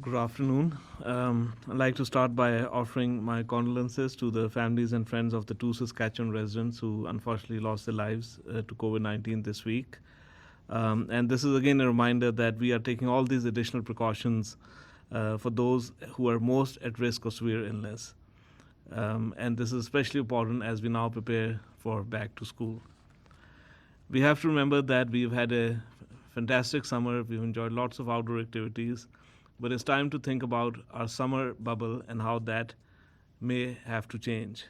Good afternoon. I'd like to start by offering my condolences to the families and friends of the two Saskatchewan residents who unfortunately lost their lives to COVID-19 this week. And this is again a reminder that we are taking all these additional precautions for those who are most at risk of severe illness. And this is especially important as we now prepare for back to school. We have to remember that we've had a fantastic summer, we've enjoyed lots of outdoor activities, but it's time to think about our summer bubble and how that may have to change.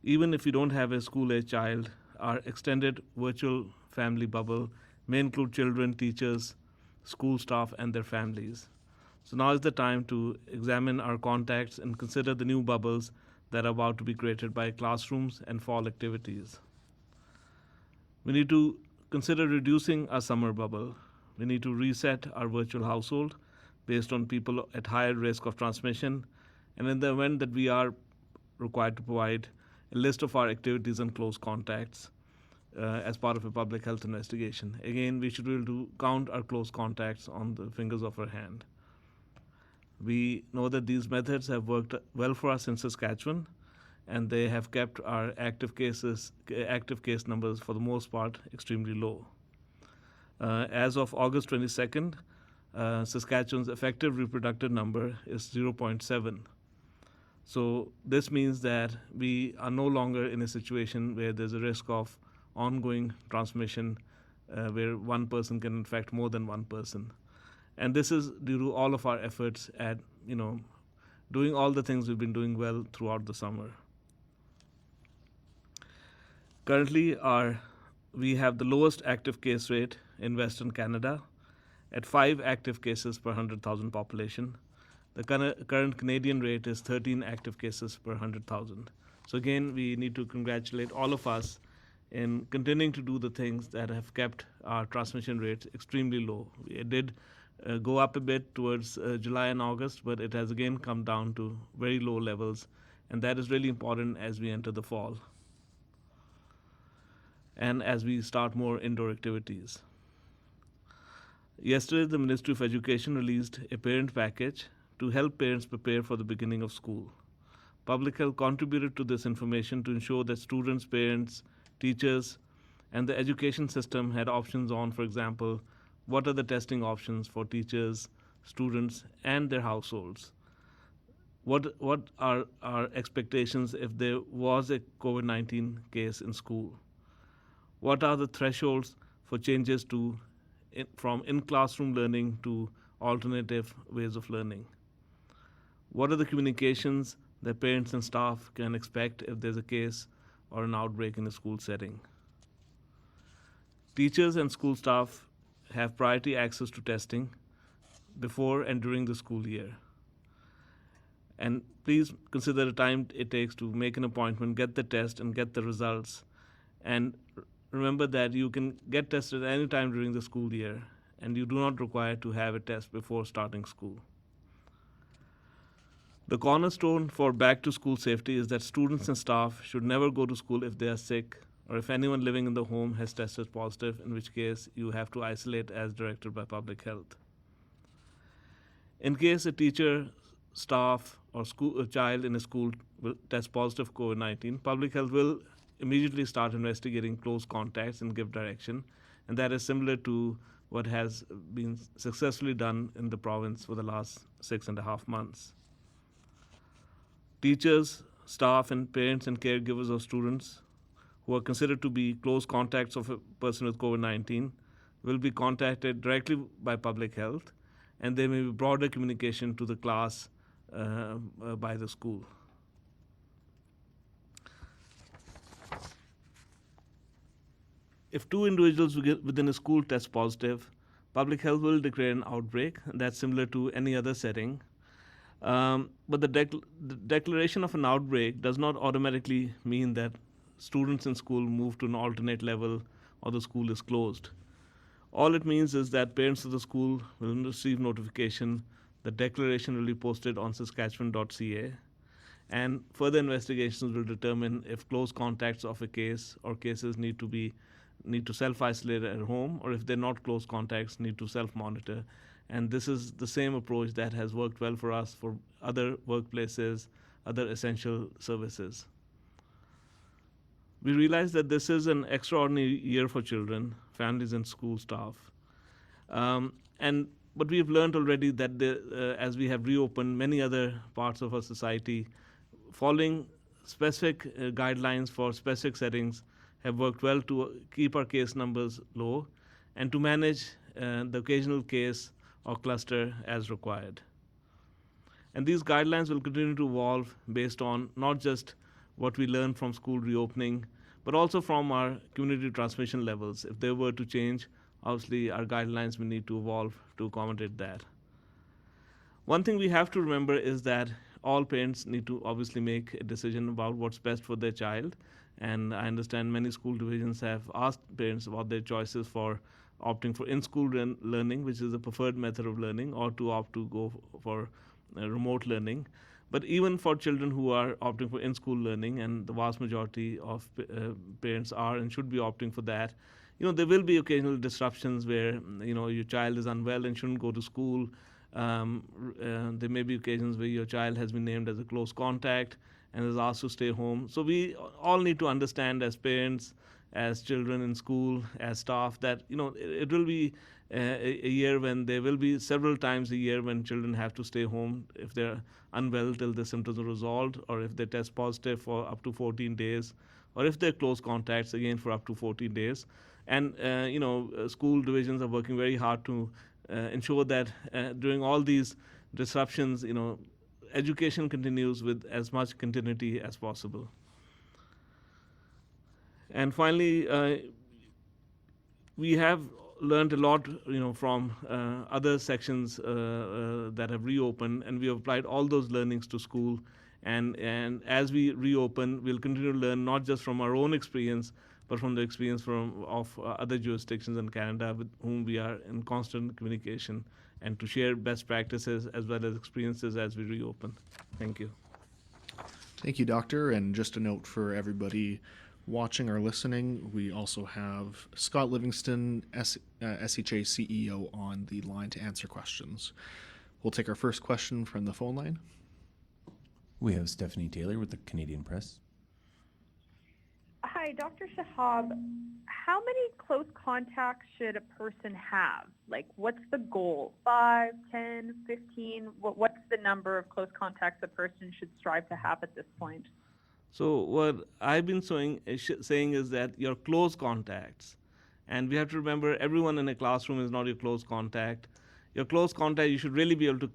Even if you don't have a school-age child, our extended virtual family bubble may include children, teachers, school staff, and their families. So now is the time to examine our contacts and consider the new bubbles that are about to be created by classrooms and fall activities. We need to consider reducing our summer bubble. We need to reset our virtual household based on people at higher risk of transmission, and in the event that we are required to provide a list of our activities and close contacts as part of a public health investigation. Again, we should be able to count our close contacts on the fingers of our hand. We know that these methods have worked well for us in Saskatchewan, and they have kept our active case numbers for the most part extremely low. As of August 22nd, Saskatchewan's effective reproductive number is 0.7. So this means that we are no longer in a situation where there's a risk of ongoing transmission where one person can infect more than one person. And this is due to all of our efforts at, doing all the things we've been doing well throughout the summer. Currently, we have the lowest active case rate in Western Canada at 5 active cases per 100,000 population. The current Canadian rate is 13 active cases per 100,000. So again, we need to congratulate all of us in continuing to do the things that have kept our transmission rates extremely low. It did go up a bit towards July and August, but it has again come down to very low levels, and that is really important as we enter the fall and as we start more indoor activities. Yesterday, the Ministry of Education released a parent package to help parents prepare for the beginning of school. Public Health contributed to this information to ensure that students, parents, teachers, and the education system had options on, for example, what are the testing options for teachers, students, and their households? What are our expectations if there was a COVID-19 case in school? What are the thresholds for changes from in-classroom learning to alternative ways of learning? What are the communications that parents and staff can expect if there's a case or an outbreak in a school setting? Teachers and school staff have priority access to testing before and during the school year. And please consider the time it takes to make an appointment, get the test, and get the results. And remember that you can get tested any time during the school year, and you do not require to have a test before starting school. The cornerstone for back-to-school safety is that students and staff should never go to school if they are sick or if anyone living in the home has tested positive, in which case you have to isolate as directed by public health. In case a teacher, staff, or a child in a school will test positive for COVID-19, public health will immediately start investigating close contacts and give direction, and that is similar to what has been successfully done in the province for the last 6.5 months. Teachers, staff, and parents and caregivers of students who are considered to be close contacts of a person with COVID-19 will be contacted directly by public health, and there may be broader communication to the class by the school. If 2 individuals within a school test positive, public health will declare an outbreak. That's similar to any other setting. But the declaration of an outbreak does not automatically mean that students in school move to an alternate level or the school is closed. All it means is that parents of the school will receive notification. The declaration will be posted on saskatchewan.ca, and further investigations will determine if close contacts of a case or cases need to self-isolate at home, or if they're not close contacts, need to self-monitor. And this is the same approach that has worked well for us for other workplaces, other essential services. We realize that this is an extraordinary year for children, families, and school staff. And but we have learned already that as we have reopened many other parts of our society, following specific guidelines for specific settings have worked well to keep our case numbers low and to manage the occasional case or cluster as required. And these guidelines will continue to evolve based on not just what we learn from school reopening, but also from our community transmission levels. If they were to change, obviously our guidelines will need to evolve to accommodate that. One thing we have to remember is that all parents need to obviously make a decision about what's best for their child. And I understand many school divisions have asked parents about their choices for opting for in-school learning, which is the preferred method of learning, or to opt to go for remote learning. But even for children who are opting for in-school learning, and the vast majority of parents are and should be opting for that, there will be occasional disruptions where your child is unwell and shouldn't go to school. There may be occasions where your child has been named as a close contact and is asked to stay home. So we all need to understand as parents, as children in school, as staff, that it will be a year when there will be several times a year when children have to stay home if they're unwell till the symptoms are resolved, or if they test positive for up to 14 days, or if they're close contacts again for up to 14 days. And school divisions are working very hard to ensure that during all these disruptions, education continues with as much continuity as possible. And finally, we have learned a lot, from other sections that have reopened, and we have applied all those learnings to school. And as we reopen, we'll continue to learn not just from our own experience, but from the experience of other jurisdictions in Canada with whom we are in constant communication, and to share best practices as well as experiences as we reopen. Thank you. Thank you, Doctor. And just a note for everybody watching or listening, we also have Scott Livingston, SHA CEO, on the line to answer questions. We'll take our first question from the phone line. We have Stephanie Taylor with the Canadian Press. Hi, Dr. Shahab. How many close contacts should a person have? Like, what's the goal? 5, 10, 15? What's the number of close contacts a person should strive to have at this point? So what I've been saying is that your close contacts, and we have to remember everyone in a classroom is not your close contact. Your close contact, you should really be able to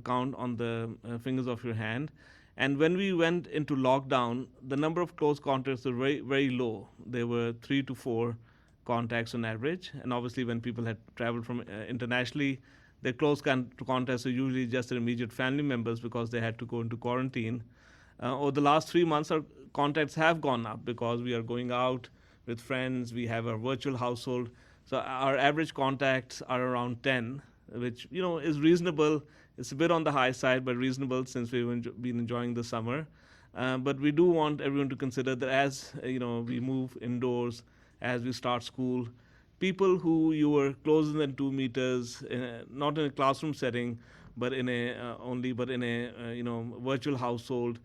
count on the fingers of your hand. And when we went into lockdown, the number of close contacts were very, very low. There were 3 to 4 contacts on average. And obviously, when people had traveled from internationally, their close contacts were usually just their immediate family members because they had to go into quarantine. Over the last 3 months, our contacts have gone up because we are going out with friends. We have a virtual household. So our average contacts are around 10, which is reasonable. It's a bit on the high side, but reasonable since we've been enjoying the summer. But we do want everyone to consider that as we move indoors, as we start school, people who you were closer than 2 meters, not in a classroom setting, but in a virtual household,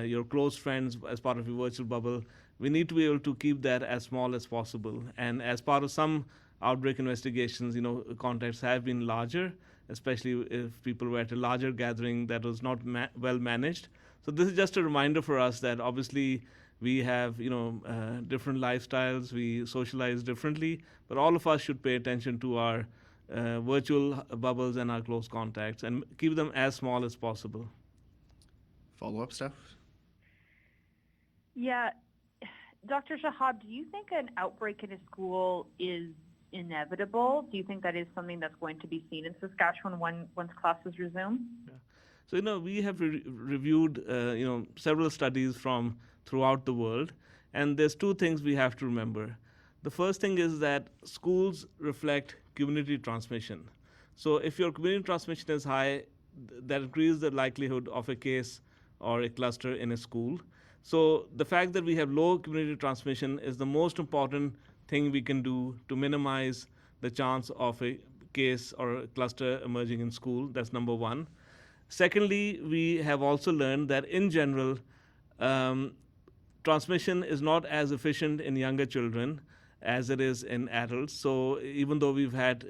your close friends as part of your virtual bubble, we need to be able to keep that as small as possible. And as part of some outbreak investigations, contacts have been larger, especially if people were at a larger gathering that was not well managed. So this is just a reminder for us that obviously we have different lifestyles, we socialize differently, but all of us should pay attention to our virtual bubbles and our close contacts and keep them as small as possible. Follow up, Steph? Yeah. Dr. Shahab, do you think an outbreak in a school is inevitable? Do you think that is something that's going to be seen in Saskatchewan once classes resume? Yeah. So, we have reviewed, several studies from throughout the world, and there's 2 things we have to remember. The first thing is that schools reflect community transmission. So if your community transmission is high, that increases the likelihood of a case or a cluster in a school. So the fact that we have low community transmission is the most important thing we can do to minimize the chance of a case or cluster emerging in school. That's number one. Secondly, we have also learned that in general, um, transmission is not as efficient in younger children as it is in adults. So even though we've had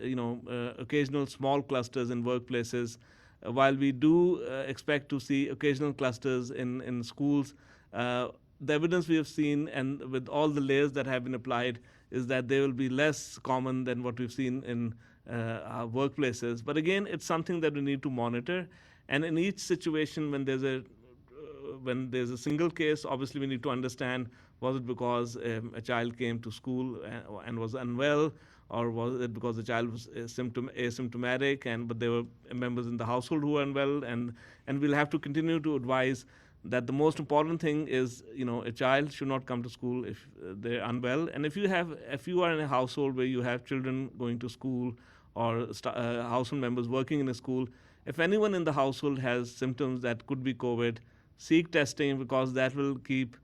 occasional small clusters in workplaces, while we do expect to see occasional clusters in schools, the evidence we have seen and with all the layers that have been applied is that they will be less common than what we've seen in our workplaces. But again, it's something that we need to monitor. And in each situation, when there's a single case, obviously we need to understand, was it because a child came to school and was unwell, or was it because the child was asymptomatic, but there were members in the household who were unwell, and we'll have to continue to advise that the most important thing is, a child should not come to school if they're unwell. And if you are in a household where you have children going to school or household members working in a school, if anyone in the household has symptoms that could be COVID, seek testing, because that will keep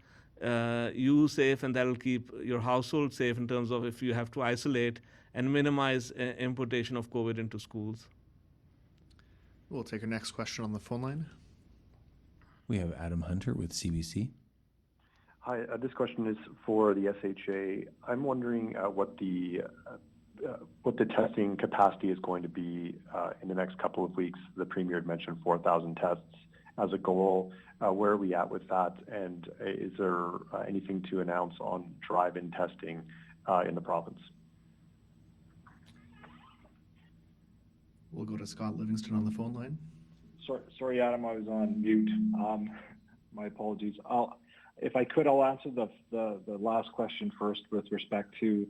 you safe, and that will keep your household safe in terms of if you have to isolate and minimize importation of COVID into schools. We'll take our next question on the phone line. We have Adam Hunter with CBC. Hi, this question is for the SHA. I'm wondering what the testing capacity is going to be in the next couple of weeks. The Premier had mentioned 4,000 tests as a goal. Where are we at with that? And is there anything to announce on drive-in testing in the province? We'll go to Scott Livingston on the phone line. Sorry, Adam, I was on mute. My apologies. If I could, I'll answer the last question first with respect to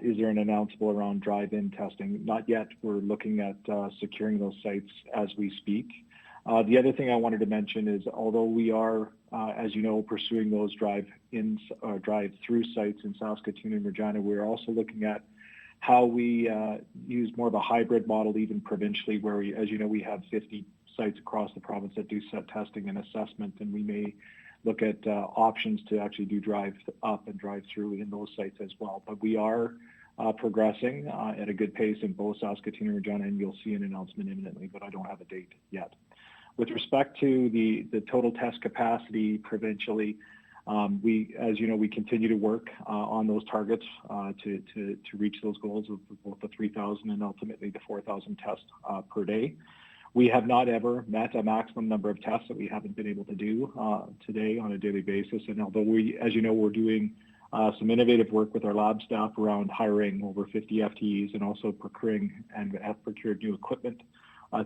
is there an announceable around drive-in testing? Not yet. We're looking at securing those sites as we speak. The other thing I wanted to mention is, although we are, as you know, pursuing those drive-ins or drive-through sites in Saskatoon and Regina, we're also looking at how we use more of a hybrid model, even provincially, where we, as you know, we have 50 sites across the province that do set testing and assessment, and we may look at options to actually do drive-up and drive-through in those sites as well. But we are progressing at a good pace in both Saskatoon and Regina, and you'll see an announcement imminently, but I don't have a date yet. With respect to the total test capacity provincially, we, as you know, we continue to work on those targets to reach those goals of both the 3,000 and ultimately the 4,000 tests per day. We have not ever met a maximum number of tests that we haven't been able to do today on a daily basis. And although we, as you know, we're doing some innovative work with our lab staff around hiring over 50 FTEs and also procuring and have procured new equipment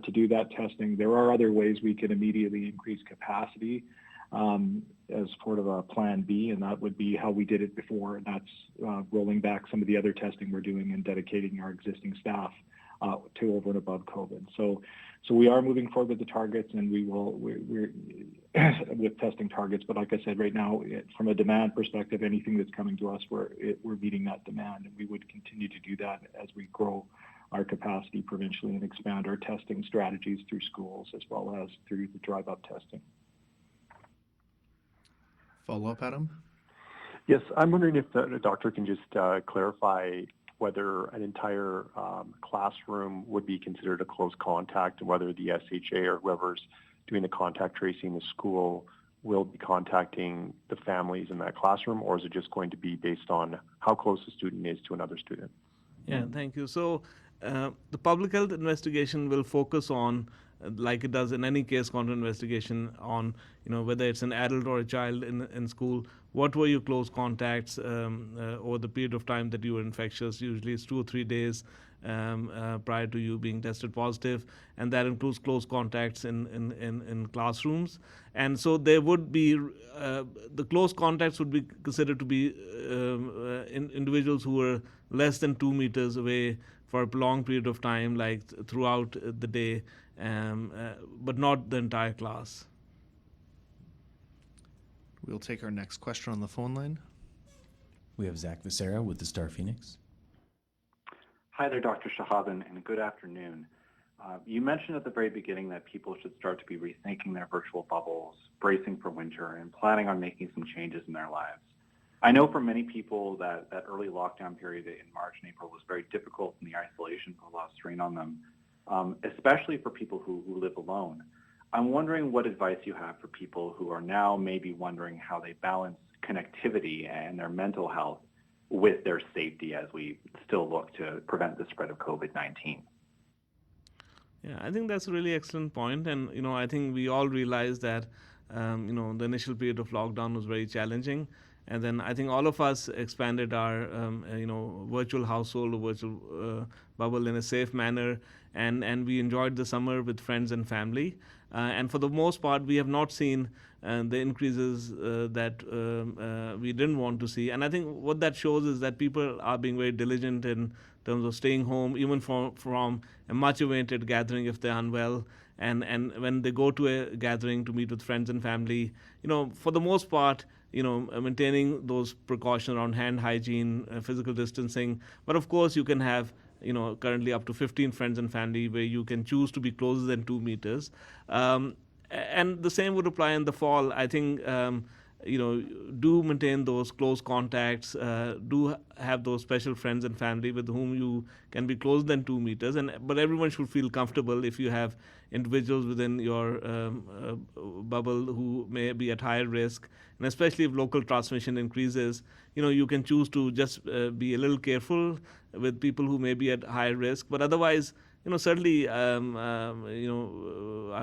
to do that testing, there are other ways we can immediately increase capacity as part of a plan B, and that would be how we did it before, and that's rolling back some of the other testing we're doing and dedicating our existing staff to over and above COVID. So we are moving forward with the targets, and we're with testing targets. But like I said, right now, from a demand perspective, anything that's coming to us, we're meeting that demand, and we would continue to do that as we grow our capacity provincially and expand our testing strategies through schools as well as through the drive-up testing. Follow up, Adam? Yes, I'm wondering if the doctor can just clarify whether an entire classroom would be considered a close contact, and whether the SHA or whoever's doing the contact tracing in the school will be contacting the families in that classroom, or is it just going to be based on how close the student is to another student? Yeah, thank you. So the public health investigation will focus on, like it does in any case contact investigation, on whether it's an adult or a child in school. What were your close contacts over the period of time that you were infectious? Usually it's 2 or 3 days prior to you being tested positive, and that includes close contacts in classrooms. And so there would be the close contacts would be considered to be individuals who were less than 2 meters away for a prolonged period of time, like throughout the day, but not the entire class. We'll take our next question on the phone line. We have Zach Becerra with the Star Phoenix. Hi there, Dr. Shahab, and good afternoon. You mentioned at the very beginning that people should start to be rethinking their virtual bubbles, bracing for winter, and planning on making some changes in their lives. I know for many people that early lockdown period in March and April was very difficult, and the isolation put a lot of strain on them, especially for people who live alone. I'm wondering what advice you have for people who are now maybe wondering how they balance connectivity and their mental health with their safety as we still look to prevent the spread of COVID-19. Yeah, I think that's a really excellent point, and I think we all realize that the initial period of lockdown was very challenging, and then I think all of us expanded our virtual household or virtual bubble in a safe manner, and we enjoyed the summer with friends and family, and for the most part, we have not seen the increases that we didn't want to see, and I think what that shows is that people are being very diligent in terms of staying home, even from a much-awaited gathering if they're unwell. And when they go to a gathering to meet with friends and family, for the most part, maintaining those precautions around hand hygiene, physical distancing. But of course, you can have, currently up to 15 friends and family where you can choose to be closer than 2 meters. And the same would apply in the fall. I think do maintain those close contacts, do have those special friends and family with whom you can be closer than 2 meters, but everyone should feel comfortable. If you have individuals within your bubble who may be at higher risk, and especially if local transmission increases, you can choose to just be a little careful with people who may be at higher risk, but otherwise, certainly, I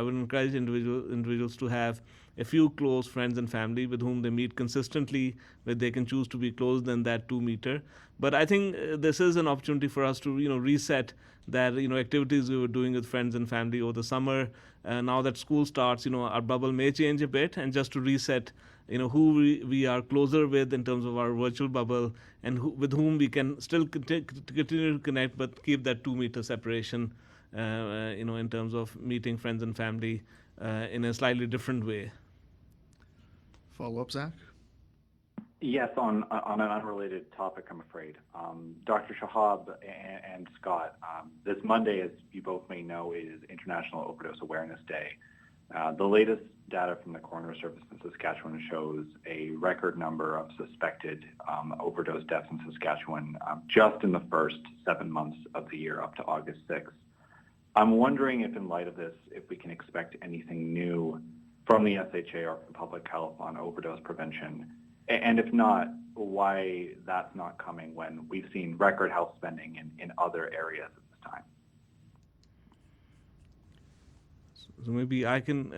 would encourage individuals to have a few close friends and family with whom they meet consistently, where they can choose to be closer than that 2 meter. But I think this is an opportunity for us to, reset that, activities we were doing with friends and family over the summer. Now that school starts, our bubble may change a bit, and just to reset, who we are closer with in terms of our virtual bubble, and with whom we can still continue to connect, but keep that 2 meter separation, in terms of meeting friends and family in a slightly different way. Follow up, Zach? Yes, on an unrelated topic, I'm afraid. Dr. Shahab and Scott, this Monday, as you both may know, is International Overdose Awareness Day. The latest data from the Coroner Service in Saskatchewan shows a record number of suspected overdose deaths in Saskatchewan just in the first 7 months of the year up to August 6th. I'm wondering if, in light of this, if we can expect anything new from the SHA or from public health on overdose prevention, and if not, why that's not coming when we've seen record health spending in other areas at this time. So maybe I can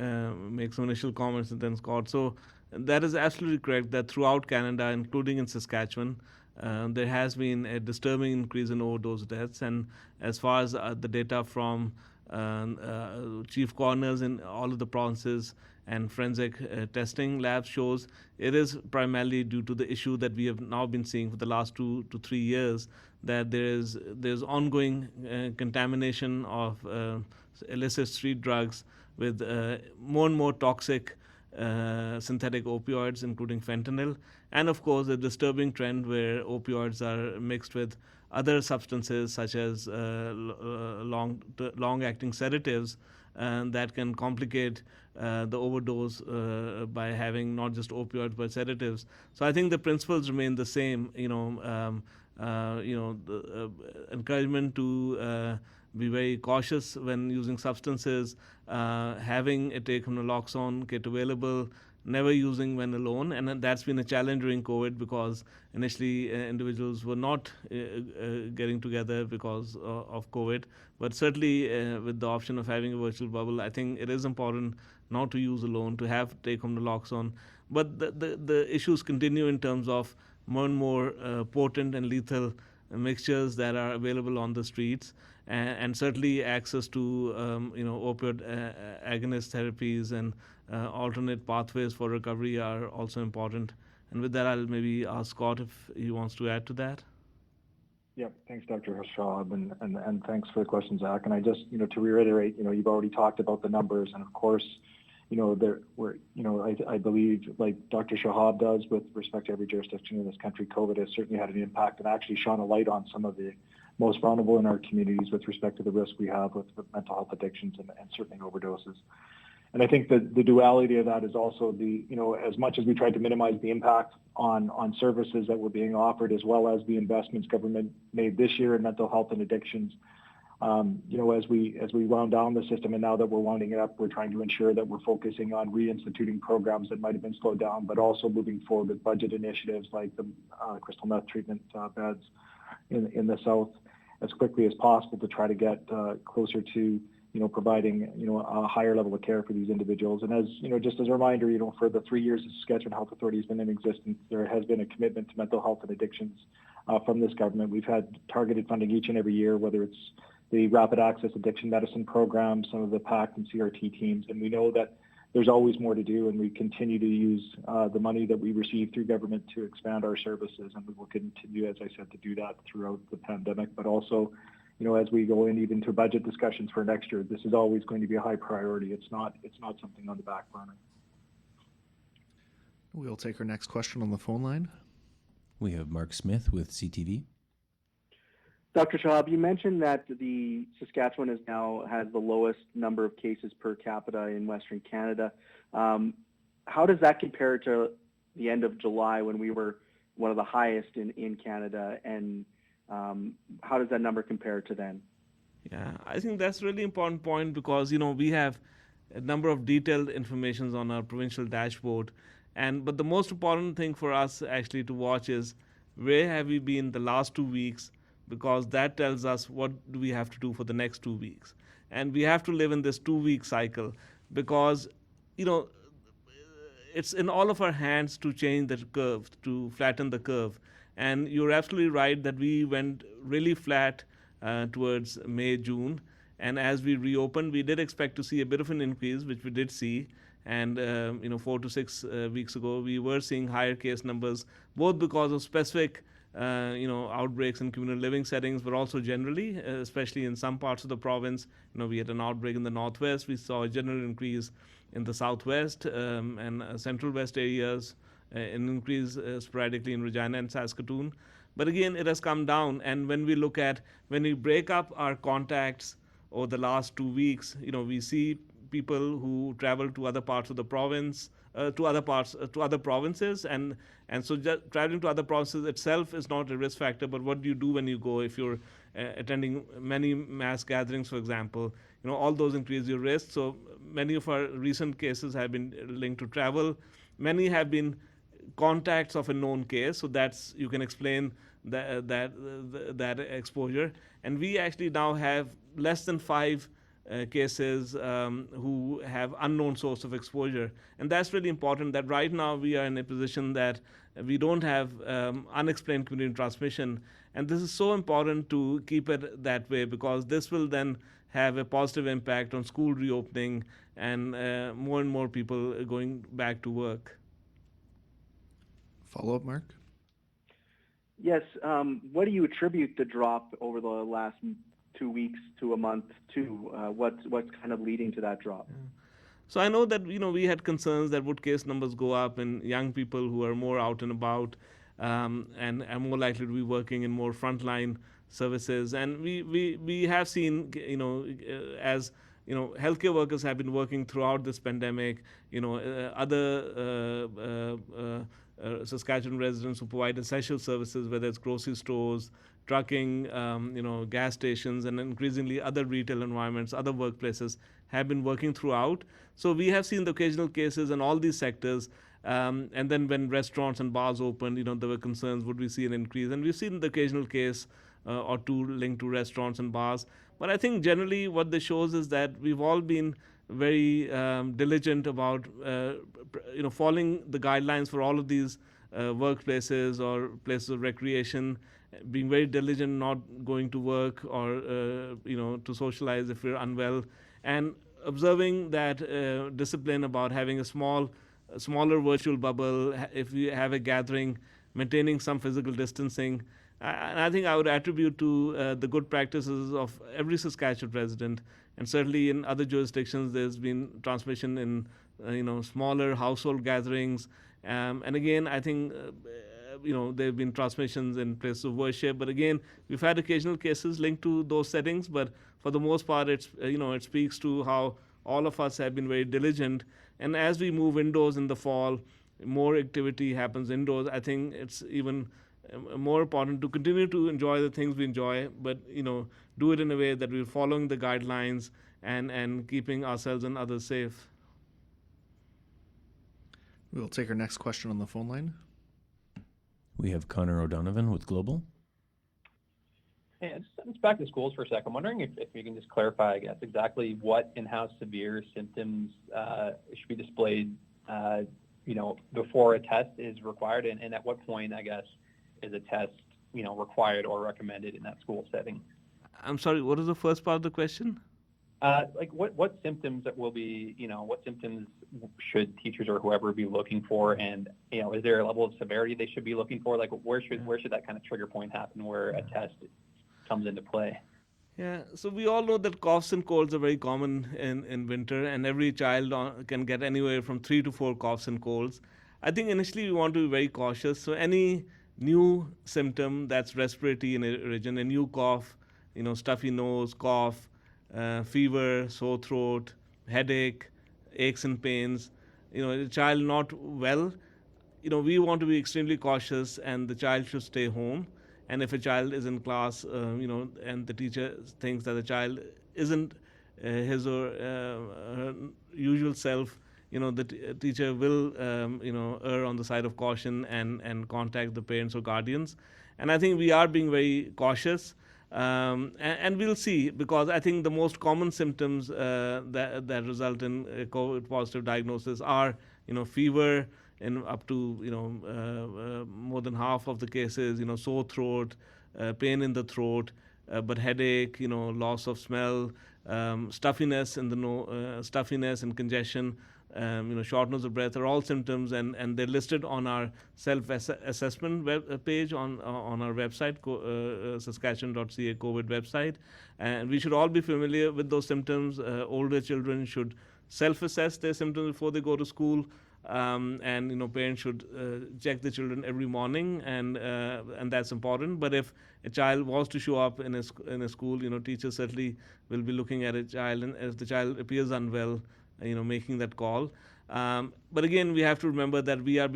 make some initial comments and then Scott. So that is absolutely correct that throughout Canada, including in Saskatchewan, there has been a disturbing increase in overdose deaths. And as far as the data from chief coroners in all of the provinces and forensic testing labs shows, it is primarily due to the issue that we have now been seeing for the last 2 to 3 years, that there's ongoing contamination of illicit street drugs with more and more toxic synthetic opioids, including fentanyl, and of course a disturbing trend where opioids are mixed with other substances such as long-acting sedatives that can complicate the overdose by having not just opioids but sedatives. So I think the principles remain the same. The encouragement to be very cautious when using substances, having a take-home naloxone kit available, never using when alone, and that's been a challenge during COVID because initially individuals were not getting together because of COVID, but certainly with the option of having a virtual bubble, I think it is important not to use alone, to have take-home naloxone. But the issues continue in terms of more and more potent and lethal mixtures that are available on the streets, and certainly access to opioid agonist therapies and alternate pathways for recovery are also important. And with that, I'll maybe ask Scott if he wants to add to that. Yeah, thanks, Dr. Shahab, and thanks for the question, Zach. And I just, to reiterate, you've already talked about the numbers, and of course, I believe, like Dr. Shahab does with respect to every jurisdiction in this country, COVID has certainly had an impact and actually shone a light on some of the most vulnerable in our communities with respect to the risk we have with mental health addictions and certainly overdoses. And I think that the duality of that is also as much as we tried to minimize the impact on services that were being offered, as well as the investments government made this year in mental health and addictions, as we wound down the system, and now that we're winding it up, we're trying to ensure that we're focusing on reinstituting programs that might have been slowed down, but also moving forward with budget initiatives like the crystal meth treatment beds in the south as quickly as possible to try to get closer to providing a higher level of care for these individuals. And as just as a reminder, for the 3 years the Saskatchewan Health Authority has been in existence, there has been a commitment to mental health and addictions from this government. We've had targeted funding each and every year, whether it's the rapid access addiction medicine program, some of the PACT and CRT teams, and we know that there's always more to do, and we continue to use the money that we receive through government to expand our services, and we will continue, as I said, to do that throughout the pandemic, but also as we go in even to budget discussions for next year, this is always going to be a high priority. It's not something on the back burner. We'll take our next question on the phone line. We have Mark Smith with CTV. Dr. Shahab, you mentioned that the Saskatchewan has the lowest number of cases per capita in Western Canada. How does that compare to the end of July when we were one of the highest in Canada, and how does that number compare to then? Yeah, I think that's a really important point because we have a number of detailed informations on our provincial dashboard, but the most important thing for us actually to watch is where have we been the last 2 weeks, because that tells us what do we have to do for the next 2 weeks. And we have to live in this 2-week cycle because, it's in all of our hands to change the curve, to flatten the curve. And you're absolutely right that we went really flat towards May, June. And as we reopened, we did expect to see a bit of an increase, which we did see. And 4 to 6 weeks ago, we were seeing higher case numbers, both because of specific outbreaks in communal living settings, but also generally, especially in some parts of the province. We had an outbreak in the northwest. We saw a general increase in the southwest and central west areas, an increase sporadically in Regina and Saskatoon. But again, it has come down. And when we break up our contacts over the last 2 weeks, we see people who travel to other parts of the province, to other provinces, and so just traveling to other provinces itself is not a risk factor. But what do you do when you go? If you're attending many mass gatherings, for example, all those increase your risk. So many of our recent cases have been linked to travel. Many have been contacts of a known case, so that's you can explain that exposure. And we actually now have less than 5 cases who have unknown source of exposure, and that's really important. That right now we are in a position that we don't have unexplained community transmission, and this is so important to keep it that way because this will then have a positive impact on school reopening and more and more people going back to work. Follow up, Mark? Yes. What do you attribute the drop over the last 2 weeks to a month to? What's kind of leading to that drop? So I know that we had concerns that would case numbers go up in young people who are more out and about and are more likely to be working in more frontline services. And we have seen as healthcare workers have been working throughout this pandemic. Other Saskatchewan residents who provide essential services, whether it's grocery stores, trucking, gas stations, and increasingly other retail environments, other workplaces have been working throughout. So we have seen the occasional cases in all these sectors. And then when restaurants and bars opened, there were concerns, would we see an increase? And we've seen the occasional case or two linked to restaurants and bars. But I think generally what this shows is that we've all been very diligent about following the guidelines for all of these workplaces or places of recreation, being very diligent, not going to work or to socialize if we're unwell, and observing that discipline about having a smaller virtual bubble. If we have a gathering, maintaining some physical distancing. And I think I would attribute to the good practices of every Saskatchewan resident. And certainly in other jurisdictions, there's been transmission in smaller household gatherings. And again, I think there have been transmissions in places of worship. But again, we've had occasional cases linked to those settings. But for the most part, it speaks to how all of us have been very diligent. And as we move indoors in the fall, more activity happens indoors. I think it's even more important to continue to enjoy the things we enjoy, but do it in a way that we're following the guidelines and keeping ourselves and others safe. We'll take our next question on the phone line. We have Connor O'Donovan with Global. Hey, just back to schools for a second. I'm wondering if you can just clarify, I guess, exactly what and how severe symptoms should be displayed, before a test is required, and at what point, I guess, is a test, required or recommended in that school setting. I'm sorry, what is the first part of the question? Like what symptoms that will be, what symptoms should teachers or whoever be looking for, and is there a level of severity they should be looking for? Like where should that kind of trigger point happen where a test comes into play? Yeah, so we all know that coughs and colds are very common in winter, and every child can get anywhere from 3 to 4 coughs and colds. I think initially we want to be very cautious. So any new symptom that's respiratory in origin, a new cough, stuffy nose, cough, fever, sore throat, headache, aches and pains, a child not well, we want to be extremely cautious, and the child should stay home. And if a child is in class, and the teacher thinks that the child isn't his or her usual self, the teacher will, err on the side of caution and contact the parents or guardians. And I think we are being very cautious. And we'll see, because I think the most common symptoms that result in a COVID positive diagnosis are, fever in up to more than half of the cases, sore throat, pain in the throat, but headache, loss of smell, stuffiness in the stuffiness and congestion, shortness of breath are all symptoms, and they're listed on our self-assessment web page on our website, Saskatchewan.ca COVID website. And we should all be familiar with those symptoms. Older children should self-assess their symptoms before they go to school. And parents should check the children every morning, and that's important. But if a child wants to show up in a school, teachers certainly will be looking at a child, and if the child appears unwell, making that call. But again, we have to remember that we are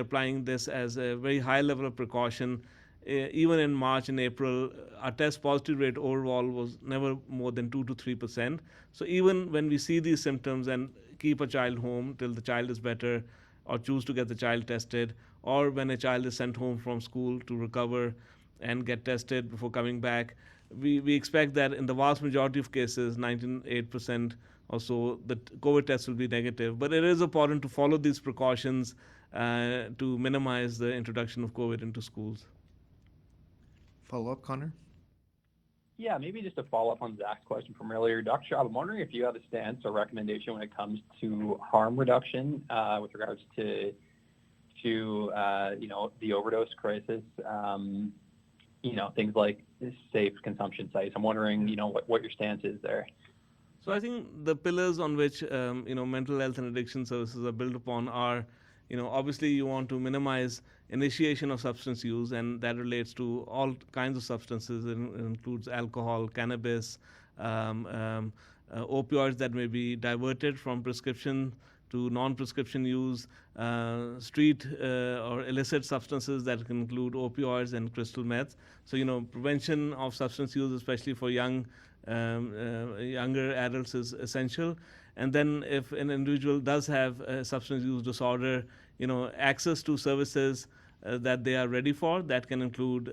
applying this as a very high level of precaution. Even in March and April, our test positive rate overall was never more than 2 to 3%. So even when we see these symptoms and keep a child home till the child is better, or choose to get the child tested, or when a child is sent home from school to recover and get tested before coming back, we expect that in the vast majority of cases, 98% or so, the COVID test will be negative. But it is important to follow these precautions to minimize the introduction of COVID into schools. Follow up, Connor? Yeah, maybe just to follow up on Zach's question from earlier, Dr. Shahab, I'm wondering if you have a stance or recommendation when it comes to harm reduction with regards to the overdose crisis, things like safe consumption sites. I'm wondering, what your stance is there. So I think the pillars on which mental health and addiction services are built upon are, obviously you want to minimize initiation of substance use, and that relates to all kinds of substances. It includes alcohol, cannabis, opioids that may be diverted from prescription to non-prescription use, street or illicit substances that can include opioids and crystal meth. So, prevention of substance use, especially for younger adults, is essential. And then if an individual does have a substance use disorder, access to services that they are ready for, that can include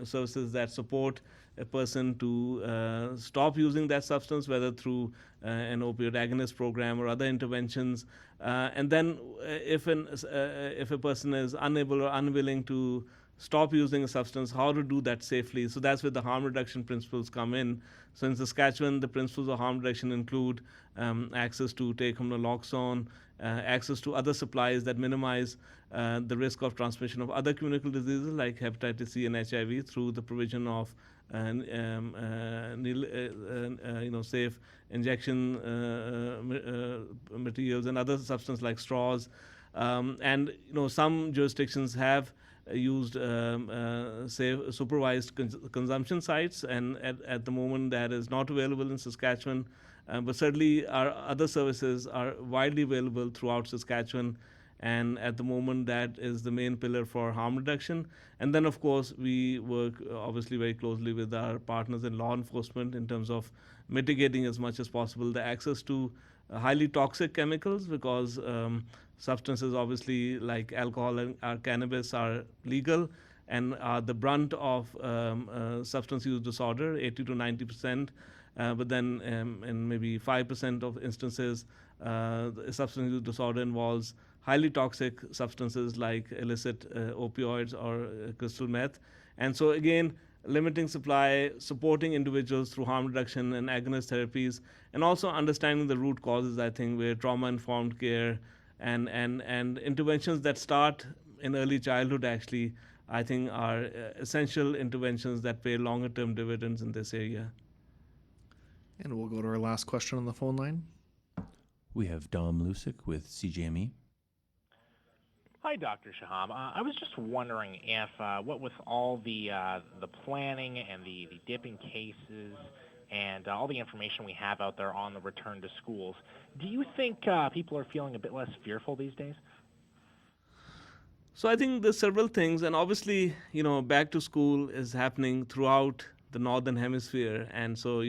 services that support a person to stop using that substance, whether through an opioid agonist program or other interventions. And then if a person is unable or unwilling to stop using a substance, how to do that safely. So that's where the harm reduction principles come in. So in Saskatchewan, the principles of harm reduction include access to take-home naloxone, access to other supplies that minimize the risk of transmission of other communicable diseases like hepatitis C and HIV through the provision of safe injection materials and other substances like straws. And some jurisdictions have used supervised consumption sites, and at the moment that is not available in Saskatchewan. But certainly our other services are widely available throughout Saskatchewan, and at the moment that is the main pillar for harm reduction. And then of course we work obviously very closely with our partners in law enforcement in terms of mitigating as much as possible the access to highly toxic chemicals, because substances obviously like alcohol and cannabis are legal and are the brunt of substance use disorder, 80 to 90%. But then in maybe 5% of instances, substance use disorder involves highly toxic substances like illicit opioids or crystal meth. And so again, limiting supply, supporting individuals through harm reduction and agonist therapies, and also understanding the root causes, I think, where trauma-informed care and interventions that start in early childhood actually, I think, are essential interventions that pay longer-term dividends in this area. And we'll go to our last question on the phone line. We have Dom Lusick with CJME. Hi, Dr. Shahab. I was just wondering if, what with all the planning and the dip in cases and all the information we have out there on the return to schools, do you think people are feeling a bit less fearful these days? So I think there's several things, and obviously, back to school is happening throughout the Northern Hemisphere, and so,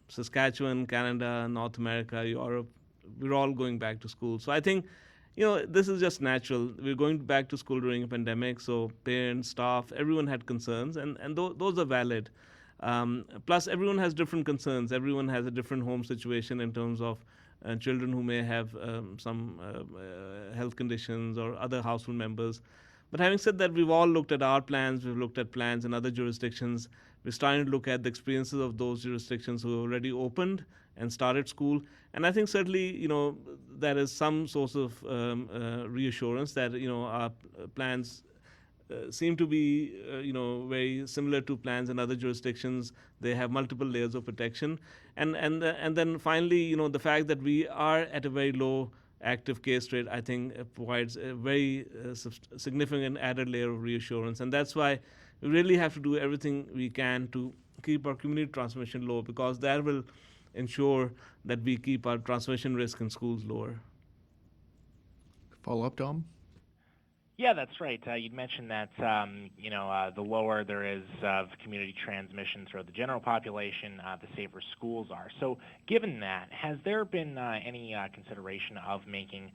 Saskatchewan, Canada, North America, Europe, we're all going back to school. So I think, this is just natural. We're going back to school during a pandemic, so parents, staff, everyone had concerns, and those are valid. Plus, everyone has different concerns. Everyone has a different home situation in terms of children who may have some health conditions or other household members. But having said that, we've all looked at our plans. We've looked at plans in other jurisdictions. We're starting to look at the experiences of those jurisdictions who already opened and started school. And I think certainly, there is some source of reassurance that, our plans seem to be, very similar to plans in other jurisdictions. They have multiple layers of protection. And then finally, the fact that we are at a very low active case rate, I think, provides a very significant added layer of reassurance. And that's why we really have to do everything we can to keep our community transmission low, because that will ensure that we keep our transmission risk in schools lower. Follow up, Dom? Yeah, that's right. You'd mentioned that, the lower there is of community transmission throughout the general population, the safer schools are. So given that, has there been any consideration of making,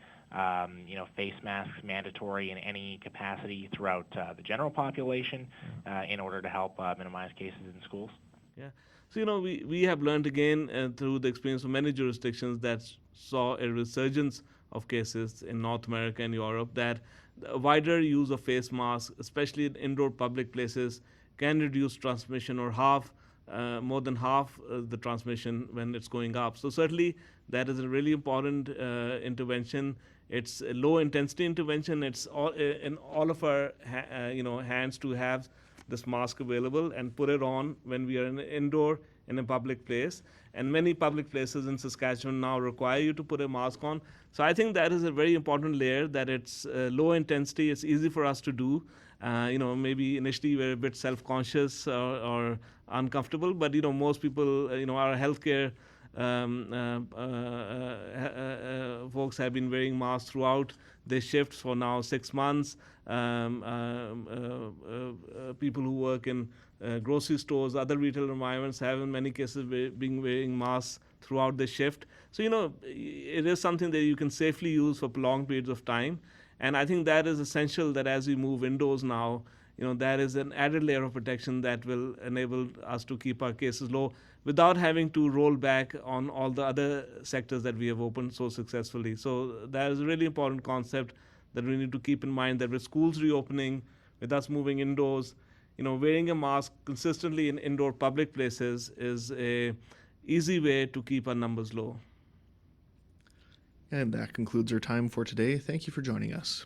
face masks mandatory in any capacity throughout the general population in order to help minimize cases in schools? Yeah. So, we have learned again through the experience of many jurisdictions that saw a resurgence of cases in North America and Europe, that a wider use of face masks, especially in indoor public places, can reduce transmission or more than half the transmission when it's going up. So certainly that is a really important intervention. It's a low intensity intervention. It's all in all of our hands to have this mask available and put it on when we are indoor in a public place. And many public places in Saskatchewan now require you to put a mask on. So I think that is a very important layer, that it's low intensity, it's easy for us to do. Maybe initially we're a bit self-conscious or uncomfortable, but most people, our healthcare folks have been wearing masks throughout their shifts for now 6 months. People who work in grocery stores, other retail environments have in many cases been wearing masks throughout the shift. So, it is something that you can safely use for prolonged periods of time. And I think that is essential, that as we move indoors now, that is an added layer of protection that will enable us to keep our cases low without having to roll back on all the other sectors that we have opened so successfully. So that is a really important concept that we need to keep in mind, that with schools reopening, with us moving indoors, wearing a mask consistently in indoor public places is a easy way to keep our numbers low. And that concludes our time for today. Thank you for joining us.